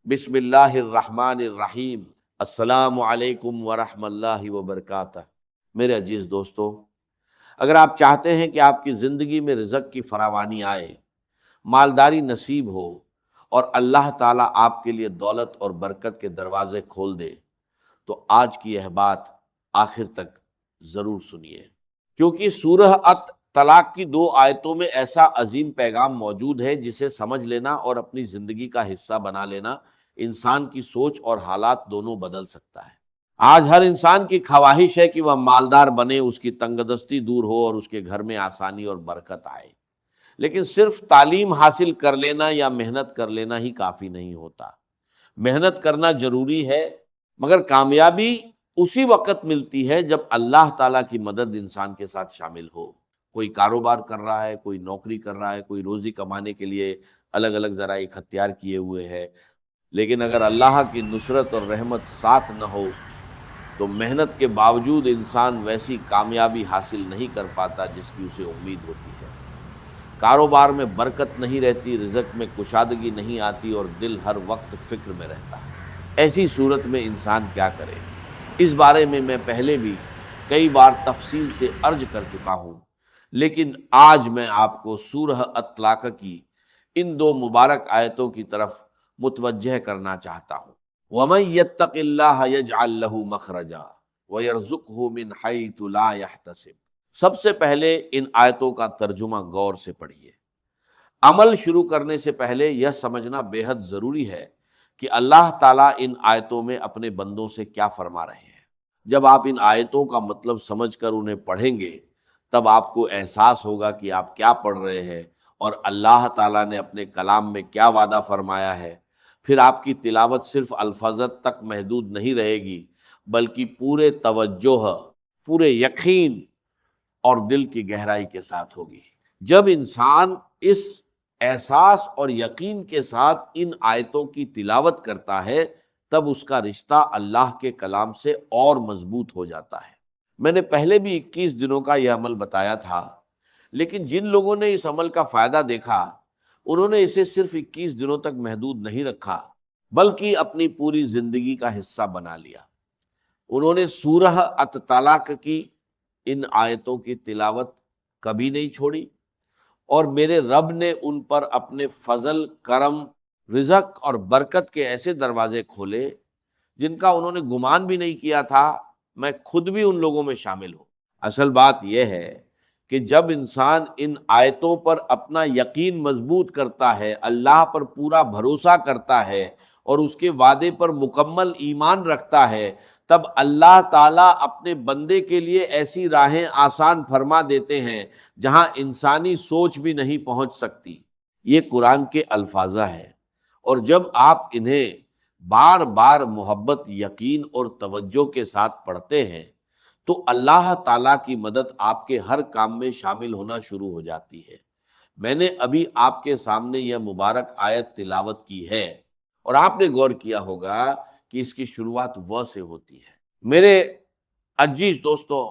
بسم اللہ الرحمن الرحیم۔ السلام علیکم ورحمۃ اللہ وبرکاتہ۔ میرے عزیز دوستو، اگر آپ چاہتے ہیں کہ آپ کی زندگی میں رزق کی فراوانی آئے، مالداری نصیب ہو اور اللہ تعالیٰ آپ کے لیے دولت اور برکت کے دروازے کھول دے، تو آج کی یہ بات آخر تک ضرور سنیے، کیونکہ سورہ طلاق کی 2 آیتوں میں ایسا عظیم پیغام موجود ہے جسے سمجھ لینا اور اپنی زندگی کا حصہ بنا لینا انسان کی سوچ اور حالات دونوں بدل سکتا ہے۔ آج ہر انسان کی خواہش ہے کہ وہ مالدار بنے، اس کی تنگ دستی دور ہو اور اس کے گھر میں آسانی اور برکت آئے، لیکن صرف تعلیم حاصل کر لینا یا محنت کر لینا ہی کافی نہیں ہوتا۔ محنت کرنا ضروری ہے، مگر کامیابی اسی وقت ملتی ہے جب اللہ تعالیٰ کی مدد انسان کے ساتھ شامل ہو۔ کوئی کاروبار کر رہا ہے، کوئی نوکری کر رہا ہے، کوئی روزی کمانے کے لیے الگ الگ ذرائع اختیار کیے ہوئے ہے، لیکن اگر اللہ کی نصرت اور رحمت ساتھ نہ ہو تو محنت کے باوجود انسان ویسی کامیابی حاصل نہیں کر پاتا جس کی اسے امید ہوتی ہے۔ کاروبار میں برکت نہیں رہتی، رزق میں کشادگی نہیں آتی اور دل ہر وقت فکر میں رہتا ہے۔ ایسی صورت میں انسان کیا کرے؟ اس بارے میں پہلے بھی کئی بار تفصیل سے عرض کر چکا ہوں، لیکن آج میں آپ کو سورہ الطلاق کی ان 2 مبارک آیتوں کی طرف متوجہ کرنا چاہتا ہوں۔ وَمَن يَتَّقِ اللَّهَ يَجْعَل لَّهُ مَخْرَجًا وَيَرْزُقْهُ مِنْ حَيْثُ لَا يَحْتَسِبُ۔ سب سے پہلے ان آیتوں کا ترجمہ غور سے پڑھیے۔ عمل شروع کرنے سے پہلے یہ سمجھنا بے حد ضروری ہے کہ اللہ تعالیٰ ان آیتوں میں اپنے بندوں سے کیا فرما رہے ہیں۔ جب آپ ان آیتوں کا مطلب سمجھ کر انہیں پڑھیں گے تب آپ کو احساس ہوگا کہ آپ کیا پڑھ رہے ہیں اور اللہ تعالیٰ نے اپنے کلام میں کیا وعدہ فرمایا ہے۔ پھر آپ کی تلاوت صرف الفاظت تک محدود نہیں رہے گی، بلکہ پورے توجہ، پورے یقین اور دل کی گہرائی کے ساتھ ہوگی۔ جب انسان اس احساس اور یقین کے ساتھ ان آیتوں کی تلاوت کرتا ہے تب اس کا رشتہ اللہ کے کلام سے اور مضبوط ہو جاتا ہے۔ میں نے پہلے بھی 21 دنوں کا یہ عمل بتایا تھا، لیکن جن لوگوں نے اس عمل کا فائدہ دیکھا انہوں نے اسے صرف 21 دنوں تک محدود نہیں رکھا، بلکہ اپنی پوری زندگی کا حصہ بنا لیا۔ انہوں نے سورہ الطلاق کی ان آیتوں کی تلاوت کبھی نہیں چھوڑی، اور میرے رب نے ان پر اپنے فضل، کرم، رزق اور برکت کے ایسے دروازے کھولے جن کا انہوں نے گمان بھی نہیں کیا تھا۔ میں خود بھی ان لوگوں میں شامل ہوں۔ اصل بات یہ ہے کہ جب انسان ان آیتوں پر اپنا یقین مضبوط کرتا ہے، اللہ پر پورا بھروسہ کرتا ہے اور اس کے وعدے پر مکمل ایمان رکھتا ہے، تب اللہ تعالیٰ اپنے بندے کے لیے ایسی راہیں آسان فرما دیتے ہیں جہاں انسانی سوچ بھی نہیں پہنچ سکتی۔ یہ قرآن کے الفاظ ہیں، اور جب آپ انہیں بار بار محبت، یقین اور توجہ کے ساتھ پڑھتے ہیں تو اللہ تعالیٰ کی مدد آپ کے ہر کام میں شامل ہونا شروع ہو جاتی ہے۔ میں نے ابھی آپ کے سامنے یہ مبارک آیت تلاوت کی ہے، اور آپ نے غور کیا ہوگا کہ اس کی شروعات وہ سے ہوتی ہے۔ میرے عزیز دوستو،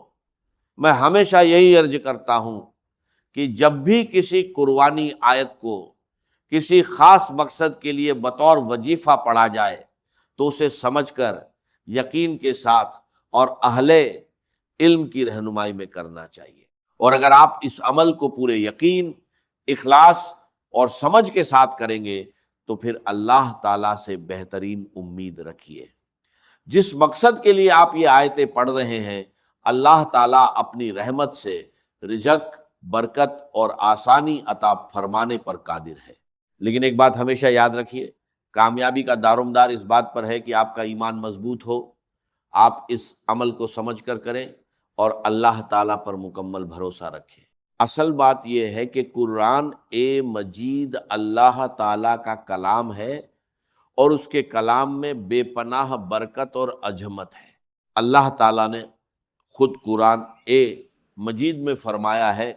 میں ہمیشہ یہی عرض کرتا ہوں کہ جب بھی کسی قرآنی آیت کو کسی خاص مقصد کے لیے بطور وظیفہ پڑھا جائے تو اسے سمجھ کر یقین کے ساتھ اور اہل علم کی رہنمائی میں کرنا چاہیے، اور اگر آپ اس عمل کو پورے یقین، اخلاص اور سمجھ کے ساتھ کریں گے تو پھر اللہ تعالیٰ سے بہترین امید رکھیے۔ جس مقصد کے لیے آپ یہ آیتیں پڑھ رہے ہیں، اللہ تعالیٰ اپنی رحمت سے رزق، برکت اور آسانی عطا فرمانے پر قادر ہے۔ لیکن ایک بات ہمیشہ یاد رکھیے، کامیابی کا دارومدار اس بات پر ہے کہ آپ کا ایمان مضبوط ہو، آپ اس عمل کو سمجھ کر کریں اور اللہ تعالیٰ پر مکمل بھروسہ رکھیں۔ اصل بات یہ ہے کہ قرآن مجید اللہ تعالیٰ کا کلام ہے، اور اس کے کلام میں بے پناہ برکت اور عظمت ہے۔ اللہ تعالیٰ نے خود قرآن مجید میں فرمایا ہے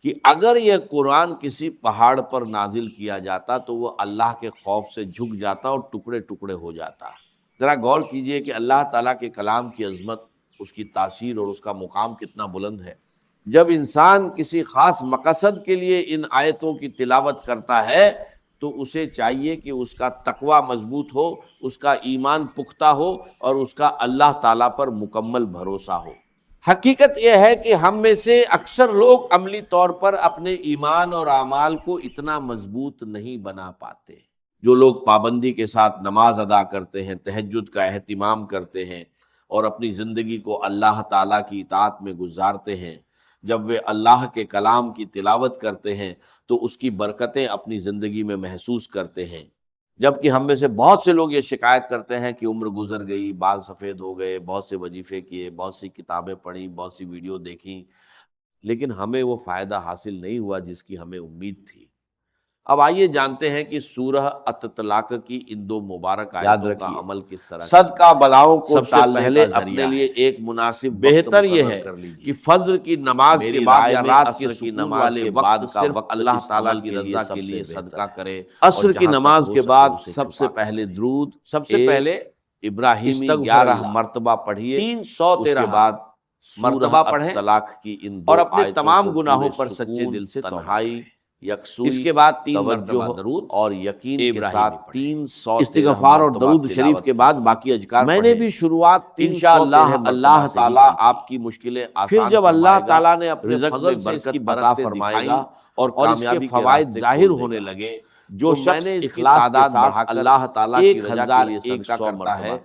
کہ اگر یہ قرآن کسی پہاڑ پر نازل کیا جاتا تو وہ اللہ کے خوف سے جھک جاتا اور ٹکڑے ٹکڑے ہو جاتا۔ ذرا غور کیجئے کہ اللہ تعالیٰ کے کلام کی عظمت، اس کی تاثیر اور اس کا مقام کتنا بلند ہے۔ جب انسان کسی خاص مقصد کے لیے ان آیتوں کی تلاوت کرتا ہے تو اسے چاہیے کہ اس کا تقوی مضبوط ہو، اس کا ایمان پختہ ہو اور اس کا اللہ تعالیٰ پر مکمل بھروسہ ہو۔ حقیقت یہ ہے کہ ہم میں سے اکثر لوگ عملی طور پر اپنے ایمان اور اعمال کو اتنا مضبوط نہیں بنا پاتے۔ جو لوگ پابندی کے ساتھ نماز ادا کرتے ہیں، تہجد کا اہتمام کرتے ہیں اور اپنی زندگی کو اللہ تعالیٰ کی اطاعت میں گزارتے ہیں، جب وہ اللہ کے کلام کی تلاوت کرتے ہیں تو اس کی برکتیں اپنی زندگی میں محسوس کرتے ہیں۔ جبکہ ہم میں سے بہت سے لوگ یہ شکایت کرتے ہیں کہ عمر گزر گئی، بال سفید ہو گئے، بہت سے وظیفے کیے، بہت سی کتابیں پڑھی، بہت سی ویڈیو دیکھیں، لیکن ہمیں وہ فائدہ حاصل نہیں ہوا جس کی ہمیں امید تھی۔ اب آئیے جانتے ہیں کہ سورہ الطلاق کی ان دو مبارک آیاتوں کا عمل کس طرح۔ صدقہ بلاؤں کو سب سے پہلے اپنے لیے ایک مناسب بہتر یہ ہے کہ فجر کی نماز کے بعد یا رات کی نماز کے بعد کا وقت اللہ تعالیٰ کی رضا کے لیے صدقہ کرے۔ عصر کی نماز کے بعد سب سے پہلے درود، سب سے پہلے ابراہیمی 11 مرتبہ پڑھیے، 313 بعد مرتبہ پڑھیں طلاق کی ان دو، اور اپنے تمام گناہوں پر سچے دل سے تنہائی یکسوئی، اس کے بعد 3 مرتبہ درود اور یقین کے ساتھ 300 استغفار اور درود شریف کے بعد باقی اذکار میں نے بھی شروعات انشاءاللہ اللہ تعالیٰ آپ کی مشکلیں آسان، پھر جب اللہ تعالیٰ نے اپنے فضل سے اس کی برکت فرمائیں اور کامیابی کے فوائد ظاہر ہونے لگے، جو شخص اس کی تعداد بڑھا کر اللہ تعالیٰ کی رضا کے لیے صدقہ کرتا ہے،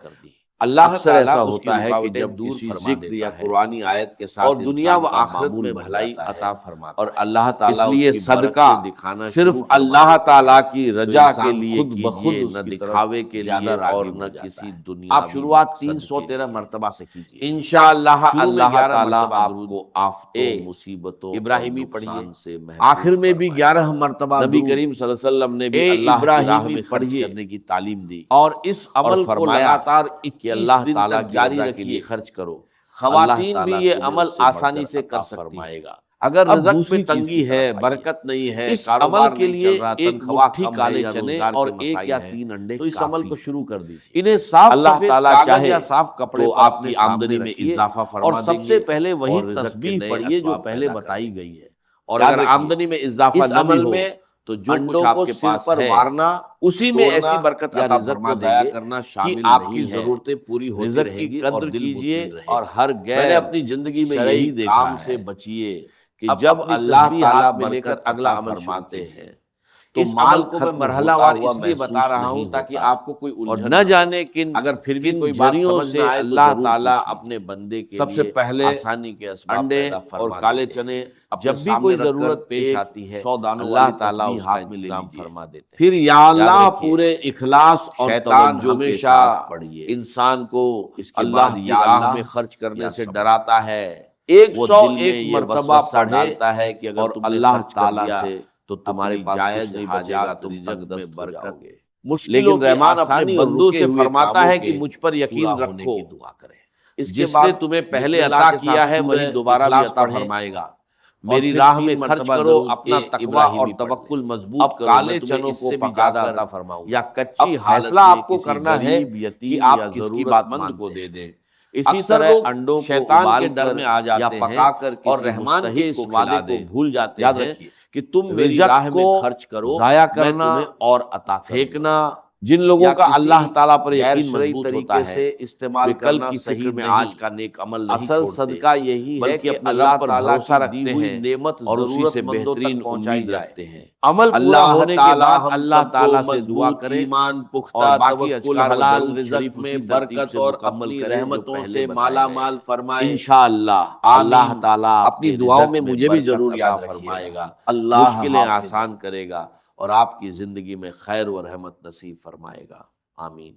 اللہ اکثر ایسا ہوتا ہے کہ جب کسی ذکر یا قرآنی آیت کے ساتھ اور دنیا و آخرت میں بھلائی عطا فرماتا ہے، اور اللہ تعالیٰ اس لیے صدقہ دکھانا صرف اللہ تعالیٰ کی رضا کے لیے کیجیے، نہ دکھاوے کے لیے اور نہ کسی دنیا۔ آپ شروعات 313 مرتبہ سے کیجیے، انشاءاللہ اللہ تعالیٰ آپ کو آفتوں مصیبتوں ابراہیمی پڑھیے سے، آخر میں بھی 11 مرتبہ نبی کریم صلی اللہ علیہ وسلم نے بھی اللہ کی راہ میں خرچ کرنے کی تعلیم دی، اور اس عمل کو لگاتار اللہ تعالیٰ جاری کے لیے خرچ کرو۔ خواتین بھی یہ عمل آسانی سے کر سکتی ہیں۔ اگر رزق میں تنگی ہے، برکت نہیں ہے، اس عمل کے لیے ایک مٹھی کالے چنے اور 1 یا 3 انڈے، تو اس عمل کو شروع کر دیجیے۔ انہیں صاف اللہ تعالیٰ چاہے صاف کپڑے تو آپ کی آمدنی میں اضافہ فرما دیں گے، اور سب سے پہلے وہی تسبیح پڑھیے جو پہلے بتائی گئی ہے، اور اگر آمدنی میں اضافہ نہ بھی ہو تو جو کچھ آپ کے پاس ہے اسی میں ایسی برکت عطا فرما دیں گے کرنا شامل کہ آپ کی ضرورتیں پوری ہوتی رہیں گی، اور دل کیجیے اور ہر غیر اپنی زندگی میں یہی کام سے بچیے کہ جب اللہ تعالیٰ برکت اگلا عمل فرماتے ہیں تو مال کو میں مرحلہ وار اس لیے بتا رہا ہوں تاکہ آپ کو کوئی الجھن نہ جانے کن اگر پھر بھی کوئی بات سمجھ نہ آئے اللہ تعالیٰ اپنے بندے کے سب سے پہلے آسانی کے اسباب انڈے اور کالے چنے جب بھی کوئی ضرورت پیش آتی ہے اللہ تعالیٰ اس کا انتظام فرما دیتے ہیں۔ پھر یا اللہ پورے اخلاص اور توجہ کے ساتھ پڑھیے۔ انسان کو اللہ کی راہ میں خرچ کرنے سے ڈراتا ہے، 101 مرتبہ پڑھتا ہے کہ اگر اللہ تعالیٰ سے تو تمہاری جائز نہیں بچے گا، تم میں برکت گے۔ لیکن رحمان اپنے بندوں سے فرماتا ہے کہ مجھ پر یقین رکھو، جس نے تمہیں پہلے عطا کیا ہے وہی دوبارہ بھی عطا فرمائے گا۔ میری راہ میں خرچ کرو، اپنا تقوی اور توکل مضبوط کرو، کالے چنوں کو پکا کر عطا فرماؤں، یا کچی فیصلہ آپ کو کرنا ہے کہ آپ کس کی بات مند کو دے دیں۔ اسی طرح انڈوں شیطان کے ڈر میں آ جاتے ہیں اور رحمان کے اس وعدے کو بھول جاتے ہیں کہ تم میری راہ میں خرچ کرو، ضائع کرنا اور عطا پھینکنا۔ جن لوگوں کا اللہ تعالیٰ پر یقین مضبوط ہوتا ہے، استعمال کرنا صحیح میں آج کا نیک عمل نہیں چھوڑتے، اصل صدقہ یہی ہے کہ اللہ پر بھروسہ رکھتے ہیں نعمت اور اسی سے بہترین امید رکھتے ہیں۔ عمل پورا ہونے کے بعد اللہ تعالیٰ سے دعا کریں، ایمان پختہ، توکل، حلال رزق میں برکت اور اپنی رحمتوں سے مالا مال فرمائے۔ انشاءاللہ اللہ تعالیٰ اپنی دعاؤں میں مجھے بھی ضرور یاد فرمائے گا، مشکلیں آسان کرے گا اور آپ کی زندگی میں خیر و رحمت نصیب فرمائے گا۔ آمین۔